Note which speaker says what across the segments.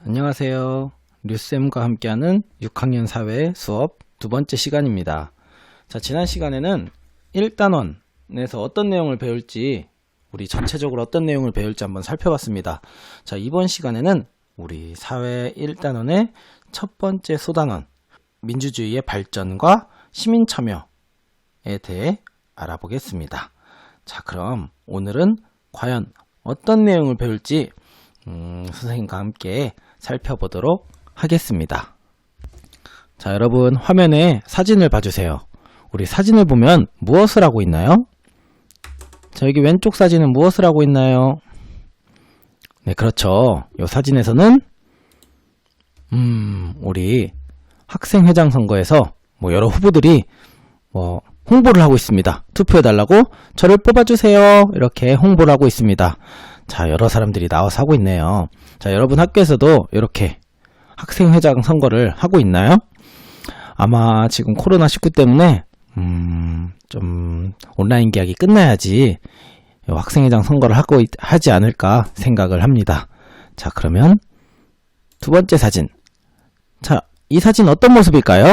Speaker 1: 안녕하세요. 류쌤과 함께하는 6학년 사회 수업 두 번째 시간입니다. 자, 지난 시간에는 1단원에서 어떤 내용을 배울지, 우리 전체적으로 어떤 내용을 배울지 한번 살펴봤습니다. 자, 이번 시간에는 우리 사회 1단원의 첫 번째 소단원, 민주주의의 발전과 시민참여에 대해 알아보겠습니다. 자, 그럼 오늘은 과연 어떤 내용을 배울지 선생님과 함께 살펴보도록 하겠습니다. 자, 여러분 화면에 사진을 봐주세요. 우리 사진을 보면 무엇을 하고 있나요? 자, 여기 왼쪽 사진은 무엇을 하고 있나요? 네, 그렇죠. 이 사진에서는 우리 학생회장 선거에서 여러 후보들이 홍보를 하고 있습니다. 투표해달라고 저를 뽑아주세요. 이렇게 홍보를 하고 있습니다. 자, 여러 사람들이 나와서 하고 있네요. 자, 여러분 학교에서도 이렇게 학생회장 선거를 하고 있나요? 아마 지금 코로나19 때문에 좀 온라인 계약이 끝나야지 학생회장 선거를 하지 않을까 생각을 합니다. 자, 그러면 두 번째 사진. 자, 이 사진 어떤 모습일까요?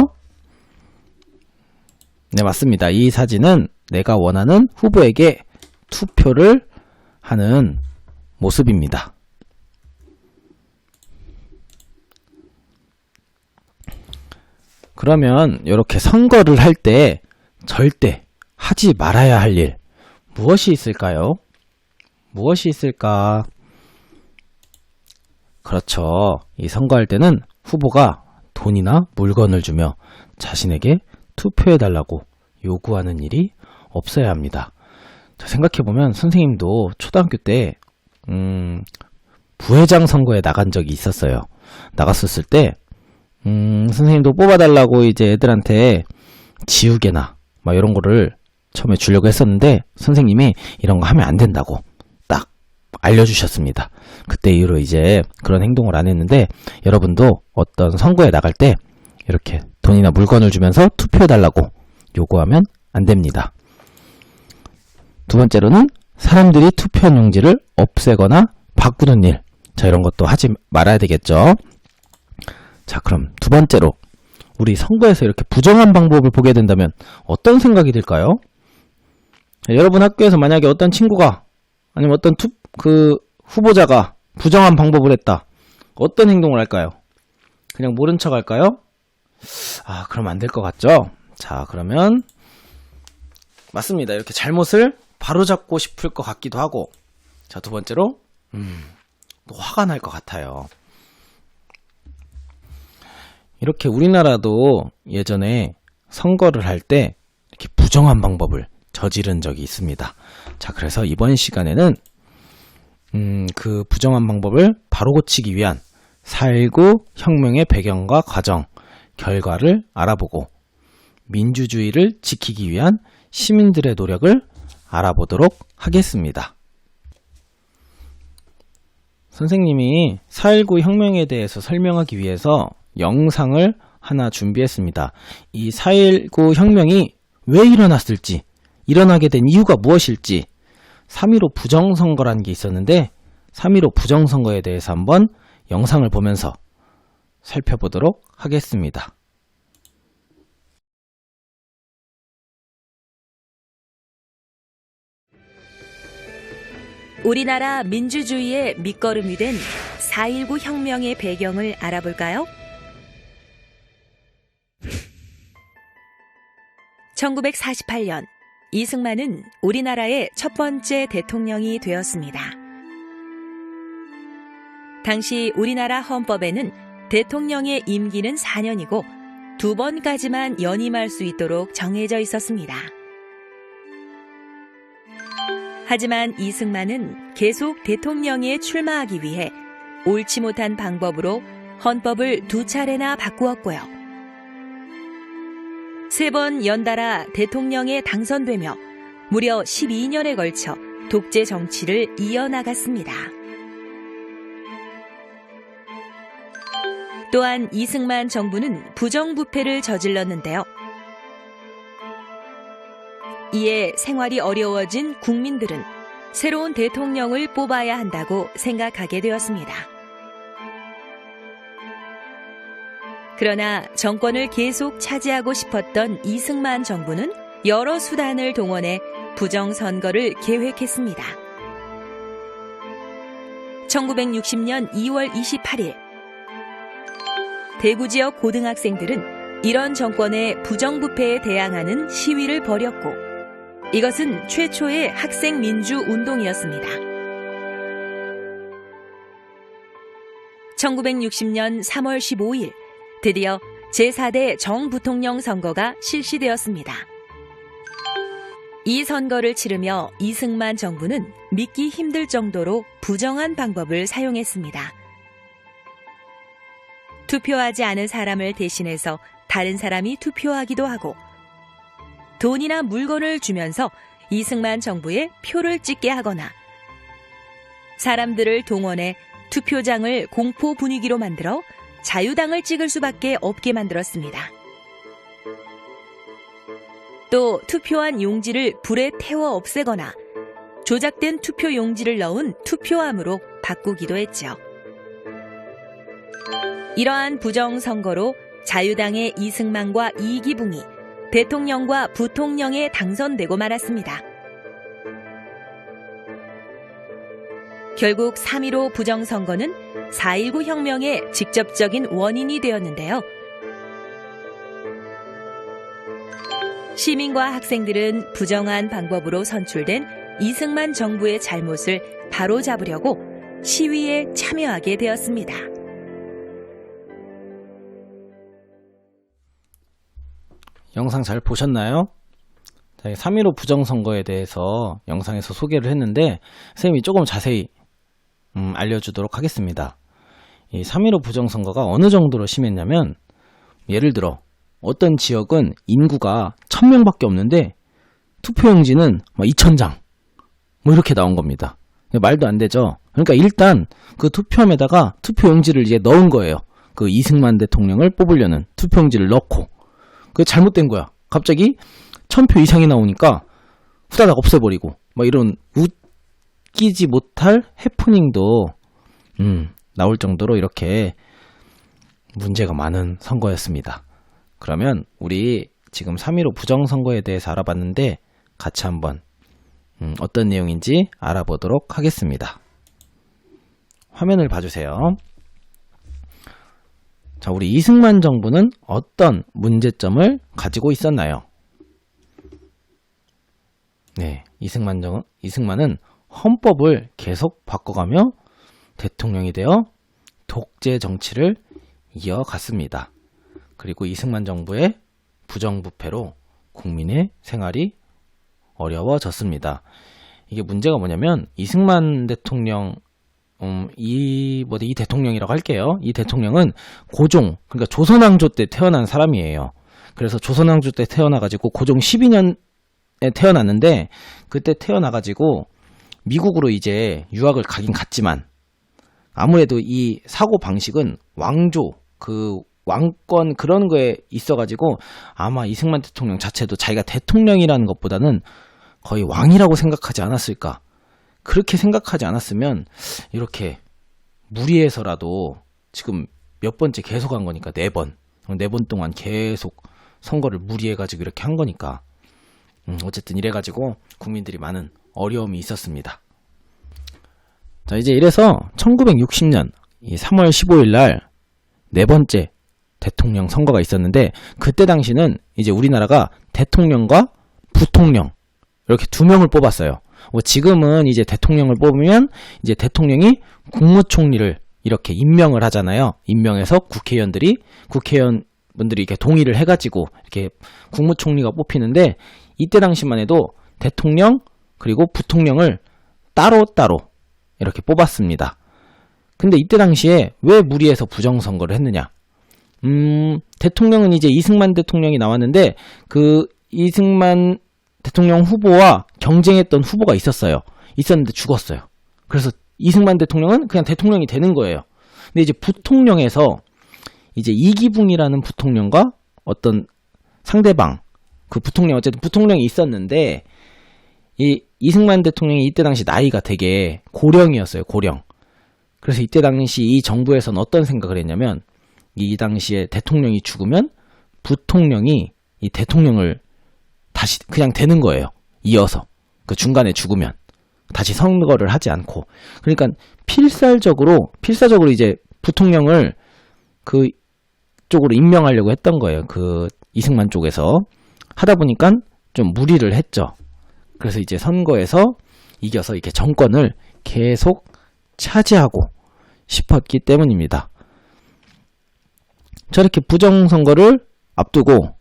Speaker 1: 네, 맞습니다. 이 사진은 내가 원하는 후보에게 투표를 하는 모습입니다. 그러면 이렇게 선거를 할 때 절대 하지 말아야 할 일, 무엇이 있을까요? 무엇이 있을까? 그렇죠. 이 선거할 때는 후보가 돈이나 물건을 주며 자신에게 투표해달라고 요구하는 일이 없어야 합니다. 자, 생각해보면 선생님도 초등학교 때 부회장 선거에 나간 적이 있었어요. 나갔었을 때 선생님도 뽑아달라고 이제 애들한테 지우개나 이런 거를 처음에 주려고 했었는데 선생님이 이런 거 하면 안 된다고 딱 알려주셨습니다. 그때 이후로 이제 그런 행동을 안 했는데, 여러분도 어떤 선거에 나갈 때 이렇게 돈이나 물건을 주면서 투표해달라고 요구하면 안 됩니다. 두 번째로는 사람들이 투표 용지를 없애거나 바꾸는 일. 자, 이런 것도 하지 말아야 되겠죠. 자, 그럼 두 번째로 우리 선거에서 이렇게 부정한 방법을 보게 된다면 어떤 생각이 들까요? 여러분 학교에서 만약에 어떤 친구가 아니면 어떤 후보자가 부정한 방법을 했다. 어떤 행동을 할까요? 그냥 모른 척 할까요? 그럼 안 될 것 같죠? 자, 그러면 맞습니다. 이렇게 잘못을 바로잡고 싶을 것 같기도 하고, 자, 두 번째로 또 화가 날 것 같아요. 이렇게 우리나라도 예전에 선거를 할 때 이렇게 부정한 방법을 저지른 적이 있습니다. 자, 그래서 이번 시간에는 그 부정한 방법을 바로 고치기 위한 4.19 혁명의 배경과 과정, 결과를 알아보고 민주주의를 지키기 위한 시민들의 노력을 알아보도록 하겠습니다. 선생님이 4.19 혁명에 대해서 설명하기 위해서 영상을 하나 준비했습니다. 이 4.19 혁명이 왜 일어났을지, 일어나게 된 이유가 무엇일지, 3.15 부정선거라는 게 있었는데 3.15 부정선거에 대해서 한번 영상을 보면서 살펴보도록 하겠습니다.
Speaker 2: 우리나라 민주주의의 밑거름이 된 4.19 혁명의 배경을 알아볼까요? 1948년 이승만은 우리나라의 첫 번째 대통령이 되었습니다. 당시 우리나라 헌법에는 대통령의 임기는 4년이고 2번까지만 연임할 수 있도록 정해져 있었습니다. 하지만 이승만은 계속 대통령에 출마하기 위해 옳지 못한 방법으로 헌법을 2차례나 바꾸었고요. 3번 연달아 대통령에 당선되며 무려 12년에 걸쳐 독재 정치를 이어나갔습니다. 또한 이승만 정부는 부정부패를 저질렀는데요. 이에 생활이 어려워진 국민들은 새로운 대통령을 뽑아야 한다고 생각하게 되었습니다. 그러나 정권을 계속 차지하고 싶었던 이승만 정부는 여러 수단을 동원해 부정선거를 계획했습니다. 1960년 2월 28일 대구 지역 고등학생들은 이런 정권의 부정부패에 대항하는 시위를 벌였고 이것은 최초의 학생 민주 운동이었습니다. 1960년 3월 15일 드디어 제4대 정부통령 선거가 실시되었습니다. 이 선거를 치르며 이승만 정부는 믿기 힘들 정도로 부정한 방법을 사용했습니다. 투표하지 않은 사람을 대신해서 다른 사람이 투표하기도 하고 돈이나 물건을 주면서 이승만 정부에 표를 찍게 하거나 사람들을 동원해 투표장을 공포 분위기로 만들어 자유당을 찍을 수밖에 없게 만들었습니다. 또 투표한 용지를 불에 태워 없애거나 조작된 투표 용지를 넣은 투표함으로 바꾸기도 했죠. 이러한 부정선거로 자유당의 이승만과 이기붕이 대통령과 부통령에 당선되고 말았습니다. 결국 3.15 부정선거는 4.19 혁명의 직접적인 원인이 되었는데요. 시민과 학생들은 부정한 방법으로 선출된 이승만 정부의 잘못을 바로잡으려고 시위에 참여하게 되었습니다.
Speaker 1: 영상 잘 보셨나요? 3.15 부정선거에 대해서 영상에서 소개를 했는데 선생님이 조금 자세히 알려주도록 하겠습니다. 이 3.15 부정선거가 어느 정도로 심했냐면 예를 들어 어떤 지역은 인구가 1000명밖에 없는데 투표용지는 2000장 이렇게 나온 겁니다. 말도 안 되죠. 그러니까 일단 그 투표함에다가 투표용지를 이제 넣은 거예요. 그 이승만 대통령을 뽑으려는 투표용지를 넣고 그게 잘못된 거야. 갑자기 1000표 이상이 나오니까 후다닥 없애버리고 이런 웃기지 못할 해프닝도 나올 정도로 이렇게 문제가 많은 선거였습니다. 그러면 우리 지금 3.15 부정선거에 대해서 알아봤는데 같이 한번 어떤 내용인지 알아보도록 하겠습니다. 화면을 봐주세요. 자, 우리 이승만 정부는 어떤 문제점을 가지고 있었나요? 네, 이승만은 헌법을 계속 바꿔가며 대통령이 되어 독재 정치를 이어갔습니다. 그리고 이승만 정부의 부정부패로 국민의 생활이 어려워졌습니다. 이게 문제가 뭐냐면 이승만 대통령 이 대통령이라고 할게요. 이 대통령은 고종, 그러니까 조선왕조 때 태어난 사람이에요. 그래서 조선왕조 때 태어나가지고 고종 12년에 태어났는데 그때 태어나가지고 미국으로 이제 유학을 가긴 갔지만 아무래도 이 사고 방식은 왕조, 그 왕권 그런 거에 있어가지고 아마 이승만 대통령 자체도 자기가 대통령이라는 것보다는 거의 왕이라고 생각하지 않았을까. 그렇게 생각하지 않았으면 이렇게 무리해서라도 지금 몇 번째 계속 한 거니까 4번 동안 계속 선거를 무리해가지고 이렇게 한 거니까 어쨌든 이래가지고 국민들이 많은 어려움이 있었습니다. 자, 이제 이래서 1960년 3월 15일 날 4번째 대통령 선거가 있었는데 그때 당시는 이제 우리나라가 대통령과 부통령 이렇게 2명을 뽑았어요. 지금은 이제 대통령을 뽑으면 이제 대통령이 국무총리를 이렇게 임명을 하잖아요. 임명해서 국회의원분들이 이렇게 동의를 해가지고 이렇게 국무총리가 뽑히는데 이때 당시만 해도 대통령 그리고 부통령을 따로따로 이렇게 뽑았습니다. 근데 이때 당시에 왜 무리해서 부정선거를 했느냐? 대통령은 이제 이승만 대통령이 나왔는데 그 이승만 대통령 후보와 경쟁했던 후보가 있었는데 죽었어요. 그래서 이승만 대통령은 그냥 대통령이 되는 거예요. 근데 이제 부통령에서 이제 이기붕이라는 부통령과 어떤 상대방, 그 부통령, 어쨌든 부통령이 있었는데 이 이승만 대통령이 이때 당시 나이가 되게 고령이었어요. 고령. 그래서 이때 당시 이 정부에서는 어떤 생각을 했냐면 이 당시에 대통령이 죽으면 부통령이 이 대통령을 다시 그냥 되는 거예요. 이어서. 그 중간에 죽으면. 다시 선거를 하지 않고. 그러니까 필사적으로 이제 부통령을 그 쪽으로 임명하려고 했던 거예요. 그 이승만 쪽에서. 하다 보니까 좀 무리를 했죠. 그래서 이제 선거에서 이겨서 이렇게 정권을 계속 차지하고 싶었기 때문입니다. 저렇게 부정선거를 앞두고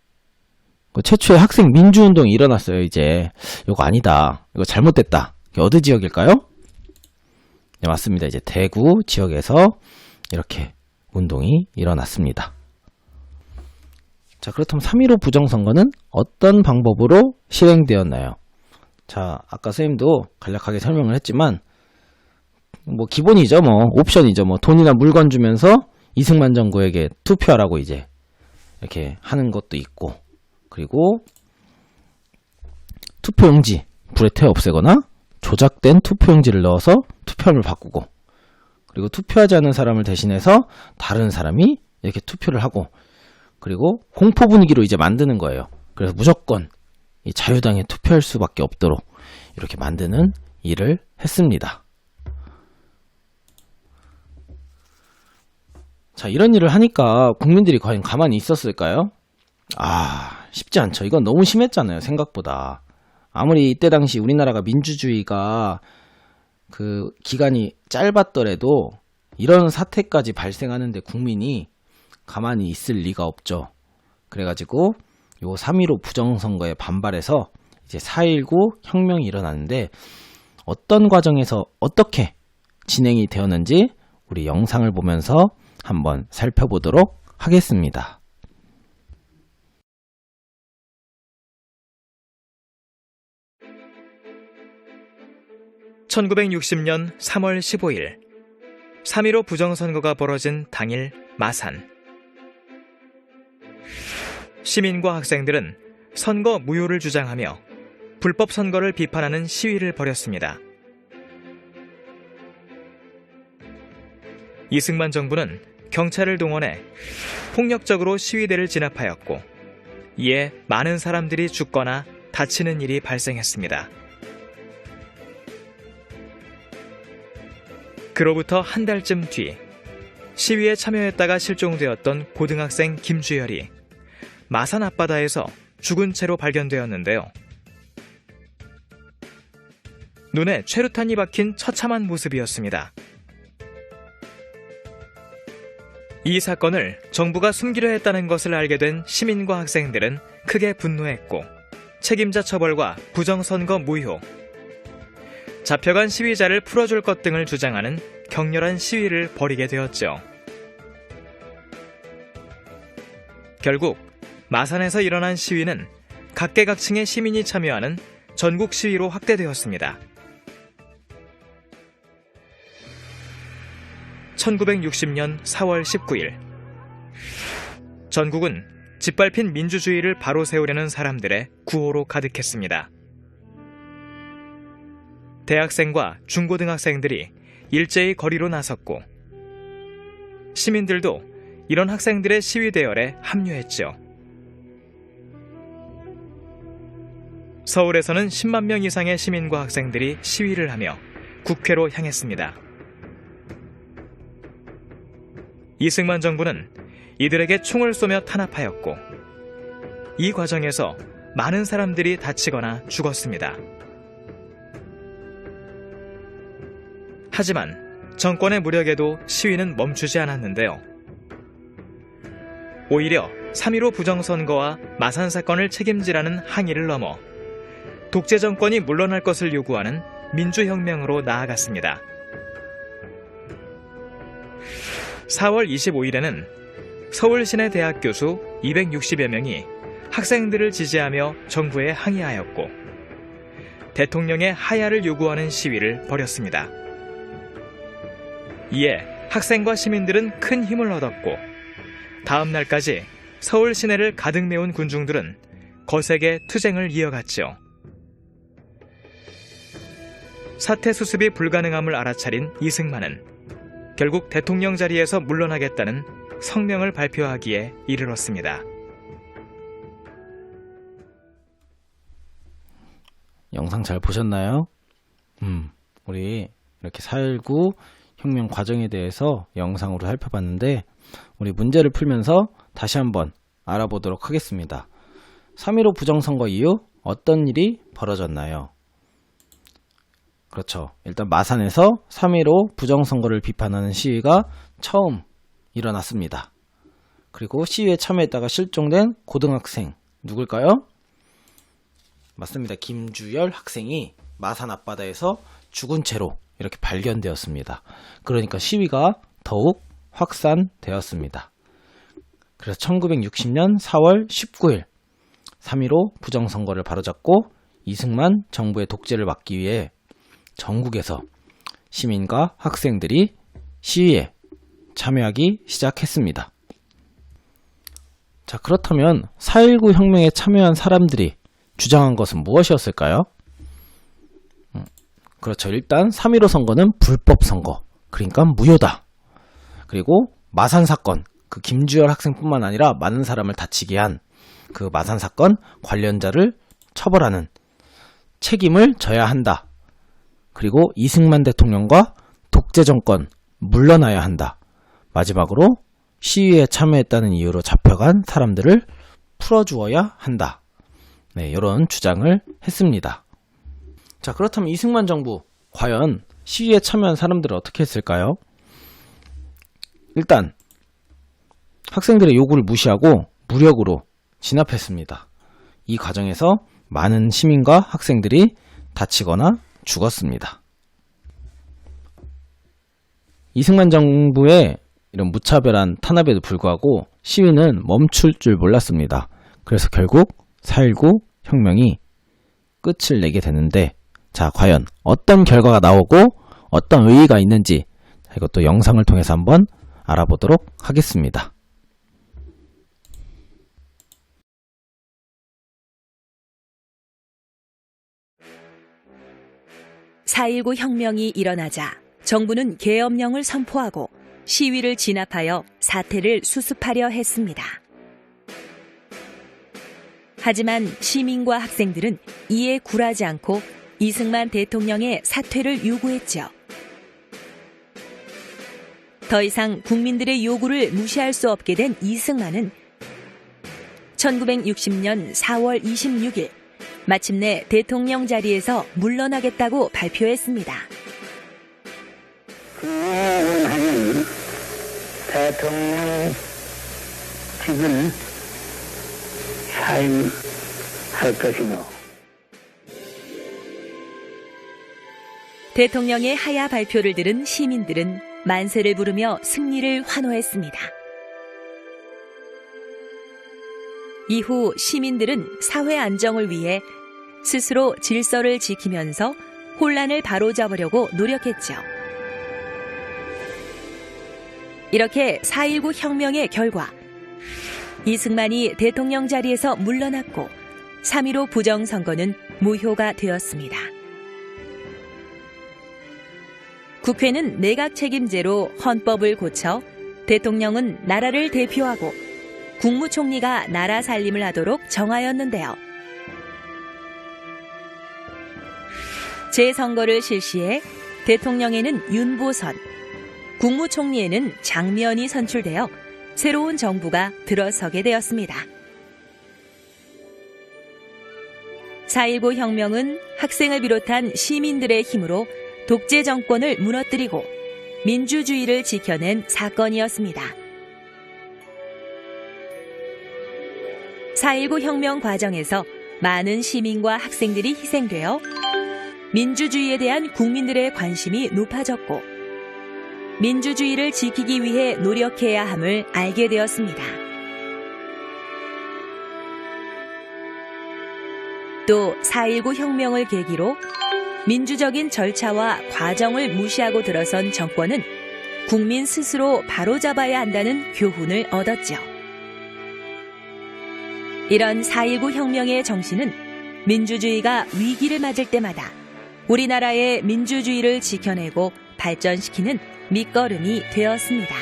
Speaker 1: 최초의 학생 민주운동이 일어났어요. 이제 이거 아니다. 이거 잘못됐다. 이게 어느 지역일까요? 네, 맞습니다. 이제 대구 지역에서 이렇게 운동이 일어났습니다. 자, 그렇다면 3.15 부정선거는 어떤 방법으로 실행되었나요? 자, 아까 선생님도 간략하게 설명을 했지만 뭐 기본이죠. 뭐 옵션이죠. 뭐 돈이나 물건 주면서 이승만 정부에게 투표하라고 이제 이렇게 하는 것도 있고, 그리고 투표용지 불에 태워 없애거나 조작된 투표용지를 넣어서 투표함을 바꾸고, 그리고 투표하지 않은 사람을 대신해서 다른 사람이 이렇게 투표를 하고, 그리고 공포 분위기로 이제 만드는 거예요. 그래서 무조건 이 자유당에 투표할 수밖에 없도록 이렇게 만드는 일을 했습니다. 자, 이런 일을 하니까 국민들이 과연 가만히 있었을까요? 쉽지 않죠. 이건 너무 심했잖아요, 생각보다. 아무리 이때 당시 우리나라가 민주주의가 그 기간이 짧았더라도 이런 사태까지 발생하는데 국민이 가만히 있을 리가 없죠. 그래가지고 요 3.15 부정선거에 반발해서 이제 4.19 혁명이 일어나는데, 어떤 과정에서 어떻게 진행이 되었는지 우리 영상을 보면서 한번 살펴보도록 하겠습니다.
Speaker 3: (1960년 3월 15일) 3.15 부정선거가 벌어진 당일 마산. 시민과 학생들은 선거 무효를 주장하며 불법 선거를 비판하는 시위를 벌였습니다. 이승만 정부는 경찰을 동원해 폭력적으로 시위대를 진압하였고, 이에 많은 사람들이 죽거나 다치는 일이 발생했습니다. 그로부터 한 달쯤 뒤, 시위에 참여했다가 실종되었던 고등학생 김주열이 마산 앞바다에서 죽은 채로 발견되었는데요. 눈에 최루탄이 박힌 처참한 모습이었습니다. 이 사건을 정부가 숨기려 했다는 것을 알게 된 시민과 학생들은 크게 분노했고, 책임자 처벌과 부정선거 무효, 잡혀간 시위자를 풀어줄 것 등을 주장하는 격렬한 시위를 벌이게 되었죠. 결국 마산에서 일어난 시위는 각계각층의 시민이 참여하는 전국 시위로 확대되었습니다. 1960년 4월 19일, 전국은 짓밟힌 민주주의를 바로 세우려는 사람들의 구호로 가득했습니다. 대학생과 중고등학생들이 일제히 거리로 나섰고, 시민들도 이런 학생들의 시위 대열에 합류했죠. 서울에서는 10만 명 이상의 시민과 학생들이 시위를 하며 국회로 향했습니다. 이승만 정부는 이들에게 총을 쏘며 탄압하였고, 이 과정에서 많은 사람들이 다치거나 죽었습니다. 하지만 정권의 무력에도 시위는 멈추지 않았는데요. 오히려 3.15 부정선거와 마산 사건을 책임지라는 항의를 넘어 독재 정권이 물러날 것을 요구하는 민주혁명으로 나아갔습니다. 4월 25일에는 서울시내 대학 교수 260여 명이 학생들을 지지하며 정부에 항의하였고, 대통령의 하야를 요구하는 시위를 벌였습니다. 이에 학생과 시민들은 큰 힘을 얻었고, 다음 날까지 서울 시내를 가득 메운 군중들은 거세게 투쟁을 이어갔죠. 사태 수습이 불가능함을 알아차린 이승만은 결국 대통령 자리에서 물러나겠다는 성명을 발표하기에 이르렀습니다.
Speaker 1: 영상 잘 보셨나요? 우리 이렇게 4.19 혁명 과정에 대해서 영상으로 살펴봤는데 우리 문제를 풀면서 다시 한번 알아보도록 하겠습니다. 3.15 부정선거 이후 어떤 일이 벌어졌나요? 그렇죠. 일단 마산에서 3.15 부정선거를 비판하는 시위가 처음 일어났습니다. 그리고 시위에 참여했다가 실종된 고등학생 누굴까요? 맞습니다. 김주열 학생이 마산 앞바다에서 죽은 채로 이렇게 발견되었습니다. 그러니까 시위가 더욱 확산되었습니다. 그래서 1960년 4월 19일 3.15 부정선거를 바로잡고 이승만 정부의 독재를 막기 위해 전국에서 시민과 학생들이 시위에 참여하기 시작했습니다. 자, 그렇다면 4.19 혁명에 참여한 사람들이 주장한 것은 무엇이었을까요? 그렇죠. 일단 3.15 선거는 불법 선거, 그러니까 무효다. 그리고 마산 사건, 그 김주열 학생뿐만 아니라 많은 사람을 다치게 한 그 마산 사건 관련자를 처벌하는 책임을 져야 한다. 그리고 이승만 대통령과 독재 정권 물러나야 한다. 마지막으로 시위에 참여했다는 이유로 잡혀간 사람들을 풀어주어야 한다. 네, 이런 주장을 했습니다. 자, 그렇다면 이승만 정부 과연 시위에 참여한 사람들은 어떻게 했을까요? 일단 학생들의 요구를 무시하고 무력으로 진압했습니다. 이 과정에서 많은 시민과 학생들이 다치거나 죽었습니다. 이승만 정부의 이런 무차별한 탄압에도 불구하고 시위는 멈출 줄 몰랐습니다. 그래서 결국 4.19 혁명이 끝을 내게 되는데, 자, 과연 어떤 결과가 나오고 어떤 의의가 있는지 이것도 영상을 통해서 한번 알아보도록 하겠습니다.
Speaker 2: (4.19) 혁명이 일어나자 정부는 계엄령을 선포하고 시위를 진압하여 사태를 수습하려 했습니다. 하지만 시민과 학생들은 이에 굴하지 않고 이승만 대통령의 사퇴를 요구했죠. 더 이상 국민들의 요구를 무시할 수 없게 된 이승만은 1960년 4월 26일 마침내 대통령 자리에서 물러나겠다고 발표했습니다.
Speaker 4: 원하는 대통령직을 사임할 것이며
Speaker 2: 대통령의 하야 발표를 들은 시민들은 만세를 부르며 승리를 환호했습니다. 이후 시민들은 사회 안정을 위해 스스로 질서를 지키면서 혼란을 바로잡으려고 노력했죠. 이렇게 4.19 혁명의 결과 이승만이 대통령 자리에서 물러났고 3.15 부정선거는 무효가 되었습니다. 국회는 내각 책임제로 헌법을 고쳐 대통령은 나라를 대표하고 국무총리가 나라 살림을 하도록 정하였는데요. 재선거를 실시해 대통령에는 윤보선, 국무총리에는 장면이 선출되어 새로운 정부가 들어서게 되었습니다. 4.19 혁명은 학생을 비롯한 시민들의 힘으로 독재 정권을 무너뜨리고 민주주의를 지켜낸 사건이었습니다. 4.19 혁명 과정에서 많은 시민과 학생들이 희생되어 민주주의에 대한 국민들의 관심이 높아졌고 민주주의를 지키기 위해 노력해야 함을 알게 되었습니다. 또 4.19 혁명을 계기로 민주적인 절차와 과정을 무시하고 들어선 정권은 국민 스스로 바로잡아야 한다는 교훈을 얻었죠. 이런 4.19 혁명의 정신은 민주주의가 위기를 맞을 때마다 우리나라의 민주주의를 지켜내고 발전시키는 밑거름이 되었습니다.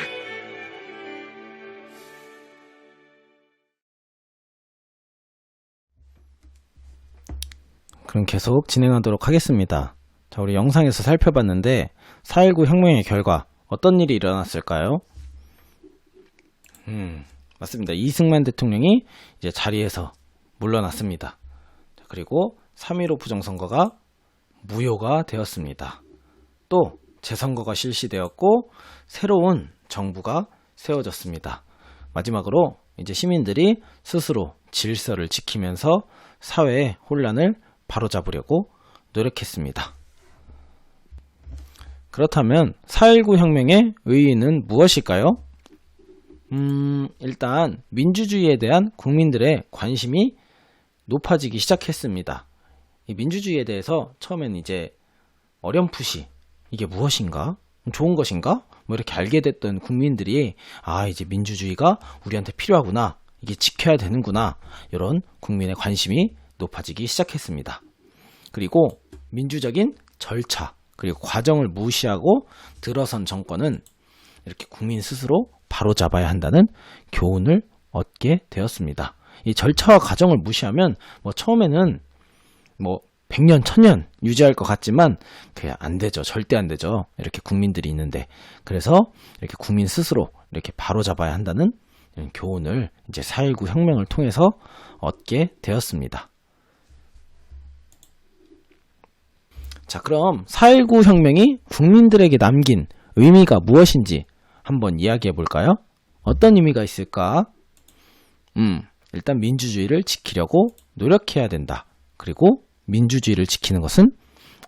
Speaker 1: 그럼 계속 진행하도록 하겠습니다. 자, 우리 영상에서 살펴봤는데 4.19 혁명의 결과 어떤 일이 일어났을까요? 맞습니다. 이승만 대통령이 이제 자리에서 물러났습니다. 자, 그리고 3.15 부정선거가 무효가 되었습니다. 또 재선거가 실시되었고 새로운 정부가 세워졌습니다. 마지막으로 이제 시민들이 스스로 질서를 지키면서 사회의 혼란을 바로잡으려고 노력했습니다. 그렇다면 4.19 혁명의 의의는 무엇일까요? 일단 민주주의에 대한 국민들의 관심이 높아지기 시작했습니다. 이 민주주의에 대해서 처음엔 이제 어렴풋이 이게 무엇인가? 좋은 것인가? 뭐 이렇게 알게 됐던 국민들이 이제 민주주의가 우리한테 필요하구나. 이게 지켜야 되는구나. 이런 국민의 관심이 높아지기 시작했습니다. 그리고 민주적인 절차 그리고 과정을 무시하고 들어선 정권은 이렇게 국민 스스로 바로잡아야 한다는 교훈을 얻게 되었습니다. 이 절차와 과정을 무시하면 처음에는 100년, 1000년 유지할 것 같지만 그게 안 되죠. 절대 안 되죠. 이렇게 국민들이 있는데. 그래서 이렇게 국민 스스로 이렇게 바로잡아야 한다는 이런 교훈을 이제 4.19 혁명을 통해서 얻게 되었습니다. 자, 그럼 4.19 혁명이 국민들에게 남긴 의미가 무엇인지 한번 이야기해 볼까요? 어떤 의미가 있을까? 일단 민주주의를 지키려고 노력해야 된다. 그리고 민주주의를 지키는 것은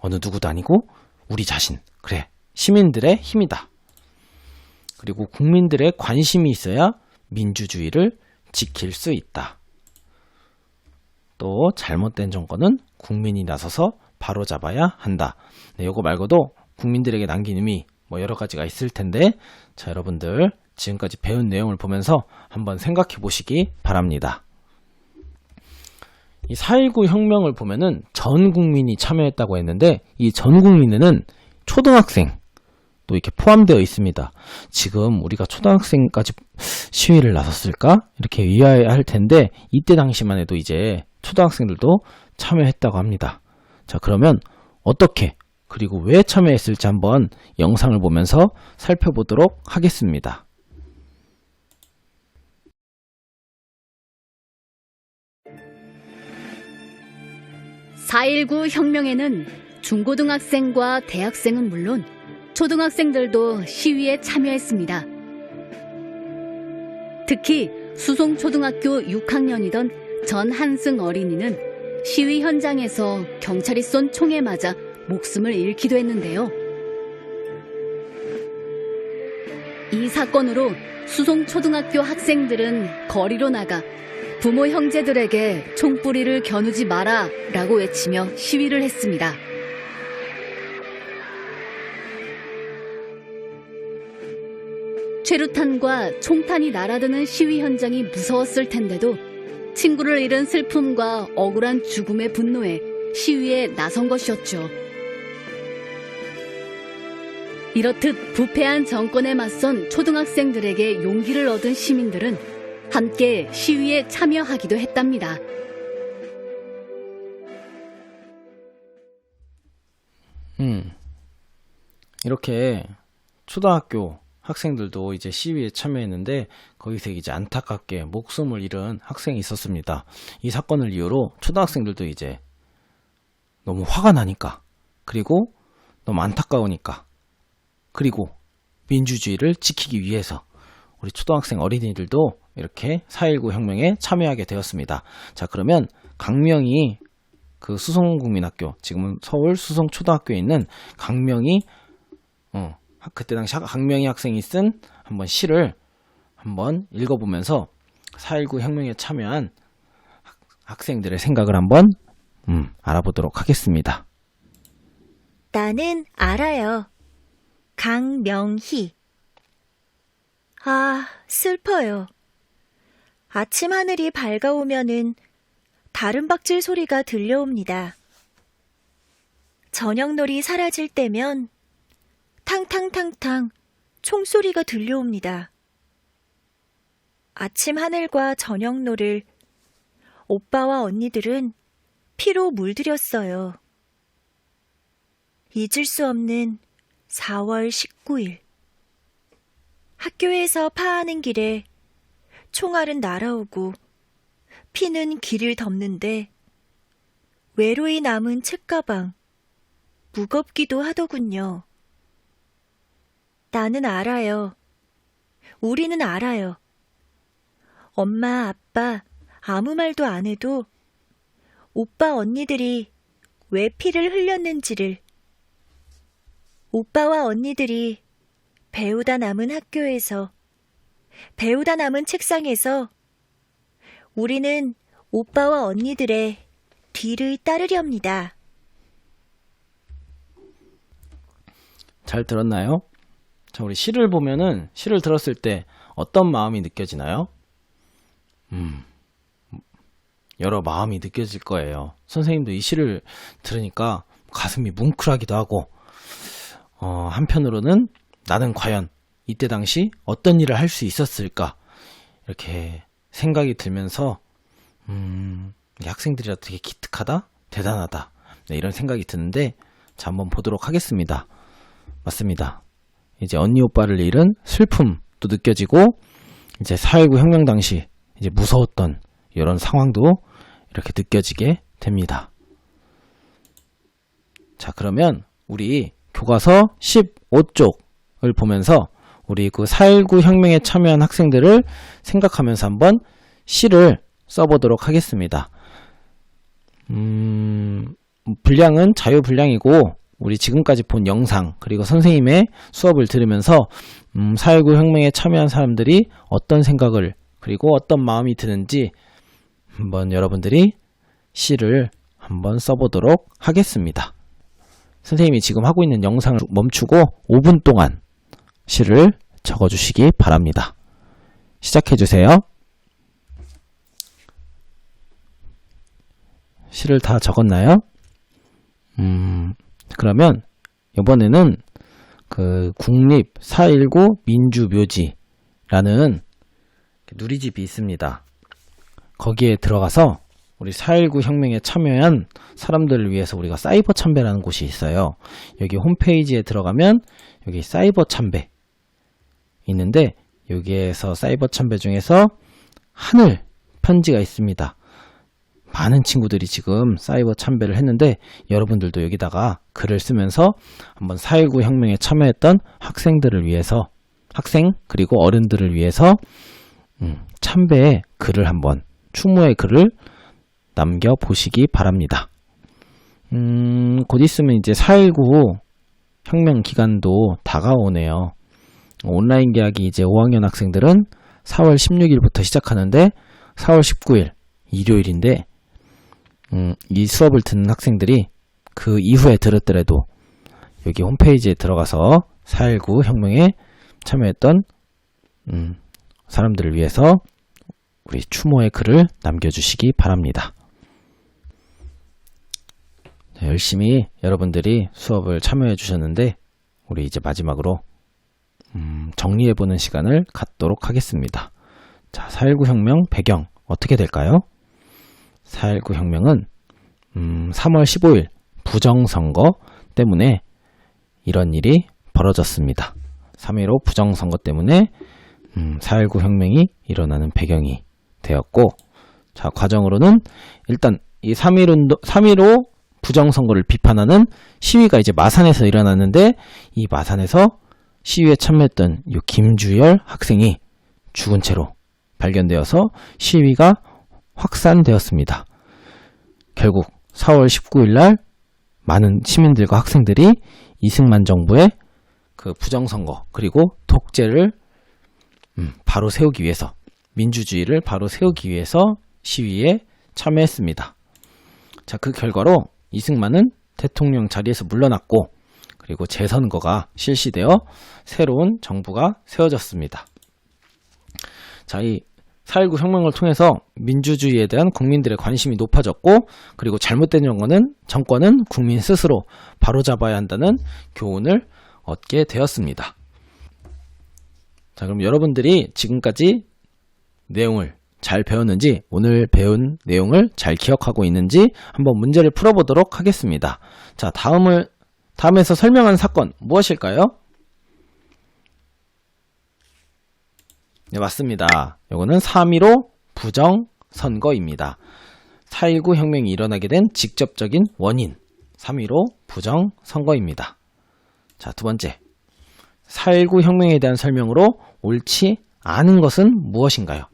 Speaker 1: 어느 누구도 아니고 우리 자신, 그래, 시민들의 힘이다. 그리고 국민들의 관심이 있어야 민주주의를 지킬 수 있다. 또 잘못된 정권은 국민이 나서서 바로잡아야 한다. 네, 이거 말고도 국민들에게 남긴 의미 여러 가지가 있을 텐데, 자, 여러분들 지금까지 배운 내용을 보면서 한번 생각해 보시기 바랍니다. 이 4.19 혁명을 보면은 전 국민이 참여했다고 했는데, 이 전 국민에는 초등학생 또 이렇게 포함되어 있습니다. 지금 우리가 초등학생까지 시위를 나섰을까? 이렇게 의아해할 텐데, 이때 당시만 해도 이제 초등학생들도 참여했다고 합니다. 자, 그러면 어떻게 그리고 왜 참여했을지 한번 영상을 보면서 살펴보도록 하겠습니다.
Speaker 5: (4.19) 혁명에는 중고등학생과 대학생은 물론 초등학생들도 시위에 참여했습니다. 특히 수송초등학교 6학년이던 전한승 어린이는 시위 현장에서 경찰이 쏜 총에 맞아 목숨을 잃기도 했는데요. 이 사건으로 수송초등학교 학생들은 거리로 나가 부모 형제들에게 총뿌리를 겨누지 마라 라고 외치며 시위를 했습니다. 최루탄과 총탄이 날아드는 시위 현장이 무서웠을 텐데도 친구를 잃은 슬픔과 억울한 죽음의 분노에 시위에 나선 것이었죠. 이렇듯 부패한 정권에 맞선 초등학생들에게 용기를 얻은 시민들은 함께 시위에 참여하기도 했답니다.
Speaker 1: 이렇게 초등학교 학생들도 이제 시위에 참여했는데 거기서 이제 안타깝게 목숨을 잃은 학생이 있었습니다. 이 사건을 이유로 초등학생들도 이제 너무 화가 나니까, 그리고 너무 안타까우니까, 그리고 민주주의를 지키기 위해서 우리 초등학생 어린이들도 이렇게 4.19 혁명에 참여하게 되었습니다. 자, 그러면 강명희 그 수성국민학교, 지금은 서울 수성초등학교에 있는 강명희 그때 당시 강명희 학생이 쓴 한번 시를 한번 읽어보면서 4.19 혁명에 참여한 학생들의 생각을 한번 알아보도록 하겠습니다.
Speaker 6: 나는 알아요. 강명희. 아, 슬퍼요. 아침 하늘이 밝아오면은 다른 박질 소리가 들려옵니다. 저녁놀이 사라질 때면 탕탕탕탕 총소리가 들려옵니다. 아침 하늘과 저녁노를 오빠와 언니들은 피로 물들였어요. 잊을 수 없는 4월 19일. 학교에서 파하는 길에 총알은 날아오고 피는 길을 덮는데 외로이 남은 책가방, 무겁기도 하더군요. 나는 알아요. 우리는 알아요. 엄마, 아빠 아무 말도 안 해도 오빠 언니들이 왜 피를 흘렸는지를, 오빠와 언니들이 배우다 남은 학교에서, 배우다 남은 책상에서 우리는 오빠와 언니들의 뒤를 따르렵니다.
Speaker 1: 잘 들었나요? 자, 우리 시를 보면은 시를 들었을 때 어떤 마음이 느껴지나요? 여러 마음이 느껴질 거예요. 선생님도 이 시를 들으니까 가슴이 뭉클하기도 하고, 한편으로는 나는 과연 이때 당시 어떤 일을 할 수 있었을까? 이렇게 생각이 들면서, 이 학생들이라 되게 기특하다? 대단하다. 네, 이런 생각이 드는데, 자, 한번 보도록 하겠습니다. 맞습니다. 이제 언니 오빠를 잃은 슬픔도 느껴지고, 이제 4.19 혁명 당시 이제 무서웠던 이런 상황도 이렇게 느껴지게 됩니다. 자, 그러면 우리 교과서 15쪽을 보면서 우리 그 4.19 혁명에 참여한 학생들을 생각하면서 한번 시를 써보도록 하겠습니다. 분량은 자유분량이고, 우리 지금까지 본 영상 그리고 선생님의 수업을 들으면서 4.19 혁명에 참여한 사람들이 어떤 생각을 그리고 어떤 마음이 드는지 한번 여러분들이 시를 한번 써보도록 하겠습니다. 선생님이 지금 하고 있는 영상을 멈추고 5분 동안 시를 적어주시기 바랍니다. 시작해주세요. 시를 다 적었나요? 그러면 이번에는 그 국립 4.19 민주묘지라는 누리집이 있습니다. 거기에 들어가서 우리 4.19 혁명에 참여한 사람들을 위해서 우리가 사이버 참배라는 곳이 있어요. 여기 홈페이지에 들어가면 여기 사이버 참배 있는데, 여기에서 사이버 참배 중에서 하늘 편지가 있습니다. 많은 친구들이 지금 사이버 참배를 했는데, 여러분들도 여기다가 글을 쓰면서 한번 4.19 혁명에 참여했던 학생들을 위해서, 학생 그리고 어른들을 위해서 참배의 글을 한번, 추모의 글을 남겨보시기 바랍니다. 곧 있으면 이제 4.19 혁명 기간도 다가오네요. 온라인 계약이 이제 5학년 학생들은 4월 16일부터 시작하는데 4월 19일 일요일인데, 이 수업을 듣는 학생들이 그 이후에 들었더라도 여기 홈페이지에 들어가서 4.19 혁명에 참여했던 사람들을 위해서 우리 추모의 글을 남겨주시기 바랍니다. 자, 열심히 여러분들이 수업을 참여해 주셨는데, 우리 이제 마지막으로 정리해보는 시간을 갖도록 하겠습니다. 자, 4.19 혁명 배경 어떻게 될까요? 4.19 혁명은 3월 15일 부정선거 때문에 이런 일이 벌어졌습니다. 3.15 부정선거 때문에 4.19 혁명이 일어나는 배경이 되었고, 자, 과정으로는 일단 이 3.15 부정선거를 비판하는 시위가 이제 마산에서 일어났는데, 이 마산에서 시위에 참여했던 이 김주열 학생이 죽은 채로 발견되어서 시위가 확산되었습니다. 결국 4월 19일 날 많은 시민들과 학생들이 이승만 정부의 그 부정선거 그리고 독재를 바로 세우기 위해서, 민주주의를 바로 세우기 위해서 시위에 참여했습니다. 자, 그 결과로 이승만은 대통령 자리에서 물러났고, 그리고 재선거가 실시되어 새로운 정부가 세워졌습니다. 자, 이 4.19 혁명을 통해서 민주주의에 대한 국민들의 관심이 높아졌고, 그리고 잘못된 정권은 국민 스스로 바로잡아야 한다는 교훈을 얻게 되었습니다. 자, 그럼 여러분들이 지금까지 내용을 잘 배웠는지, 오늘 배운 내용을 잘 기억하고 있는지 한번 문제를 풀어보도록 하겠습니다. 자, 다음에서 설명하는 사건 무엇일까요? 네, 맞습니다. 요거는 3.15 부정선거입니다. 4.19 혁명이 일어나게 된 직접적인 원인, 3.15 부정선거입니다. 자, 두 번째. 4.19 혁명에 대한 설명으로 옳지 않은 것은 무엇인가요?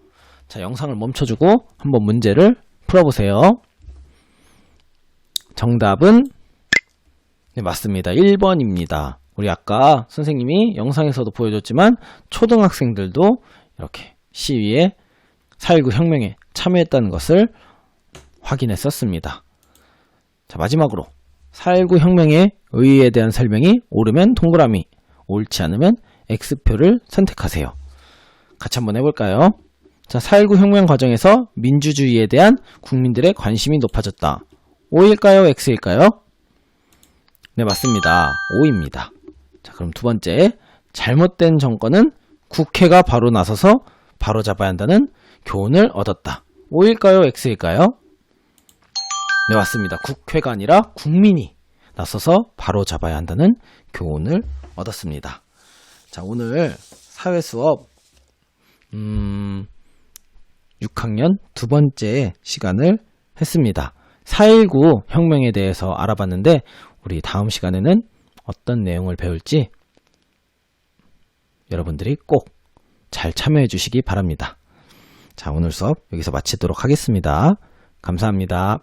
Speaker 1: 자, 영상을 멈춰주고 한번 문제를 풀어보세요. 정답은 네, 맞습니다. 1번입니다. 우리 아까 선생님이 영상에서도 보여줬지만 초등학생들도 이렇게 시위에 4.19 혁명에 참여했다는 것을 확인했었습니다. 자, 마지막으로 4.19 혁명의 의의에 대한 설명이 옳으면 동그라미, 옳지 않으면 X표를 선택하세요. 같이 한번 해볼까요? 자, 4.19 혁명 과정에서 민주주의에 대한 국민들의 관심이 높아졌다. O일까요? X일까요? 네, 맞습니다. O입니다. 자, 그럼 두 번째. 잘못된 정권은 국회가 바로 나서서 바로 잡아야 한다는 교훈을 얻었다. O일까요? X일까요? 네, 맞습니다. 국회가 아니라 국민이 나서서 바로 잡아야 한다는 교훈을 얻었습니다. 자, 오늘 사회 수업 6학년 두 번째 시간을 했습니다. 4.19 혁명에 대해서 알아봤는데 우리 다음 시간에는 어떤 내용을 배울지 여러분들이 꼭 잘 참여해 주시기 바랍니다. 자, 오늘 수업 여기서 마치도록 하겠습니다. 감사합니다.